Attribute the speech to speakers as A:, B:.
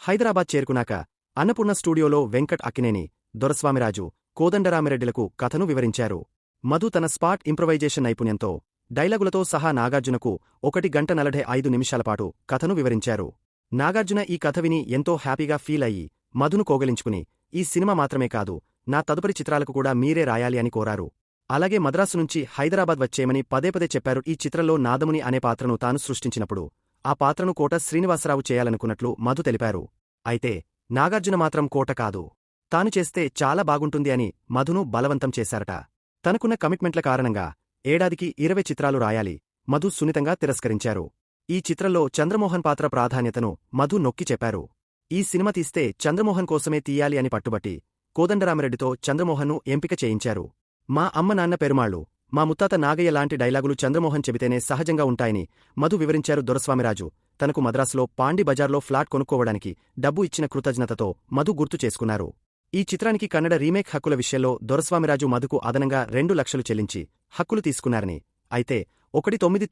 A: హైదరాబాద్ చేరుకున్నాక అన్నపూర్ణ స్టూడియోలో వెంకట్ అక్కినేని, దొరస్వామిరాజు, కోదండరామిరెడ్డిలకు కథను వివరించారు. మధు తన స్పాట్ ఇంప్రొవైజేషన్ నైపుణ్యంతో డైలాగులతో సహా నాగార్జునకు 1 గంట 45 నిమిషాలపాటు కథను వివరించారు. నాగార్జున ఈ కథ విని ఎంతో హ్యాపీగా ఫీల్ అయ్యి మధును కోగలించుకుని, ఈ సినిమా మాత్రమే కాదు, నా తదుపరి చిత్రాలకు కూడా మీరే రాయాలి అని కోరారు. అలాగే మద్రాసు నుంచి హైదరాబాద్ వచ్చేయమని పదేపదే చెప్పారు. ఈ చిత్రంలో నాదముని అనే పాత్రను తాను సృష్టించినప్పుడు ఆ పాత్రను కోట శ్రీనివాసరావు చేయాలనుకున్నట్లు మధు తెలిపారు. అయితే నాగార్జున మాత్రం కోట కాదు, తాను చేస్తే చాలా బాగుంటుంది అని మధును బలవంతం చేశారట. తనకున్న కమిట్మెంట్ల కారణంగా ఏడాదికి 20 చిత్రాలు రాయాలి మధు సున్నితంగా తిరస్కరించారు. ఈ చిత్రంలో చంద్రమోహన్ పాత్ర ప్రాధాన్యతను మధు నొక్కి చెప్పారు. ఈ సినిమా తీస్తే చంద్రమోహన్ కోసమే తీయాలి అని పట్టుబట్టి కోదండరామిరెడ్డితో చంద్రమోహన్ను ఎంపిక చేయించారు. మా అమ్మ నాన్న పెరుమాళ్లు, మా ముత్తాత నాగయ్య లాంటి డైలాగులు చంద్రమోహన్ చెబితేనే సహజంగా ఉంటాయని మధు వివరించారు. దొరస్వామిరాజు తనకు మద్రాసులో పాండి బజార్లో ఫ్లాట్ కొనుక్కోవడానికి డబ్బు ఇచ్చిన కృతజ్ఞతతో మధు గుర్తు చేసుకున్నారు. ఈ చిత్రానికి కన్నడ రీమేక్ హక్కుల విషయంలో దొరస్వామిరాజు మధుకు అదనంగా 2 లక్షలు చెల్లించి హక్కులు తీసుకున్నారని, అయితే 199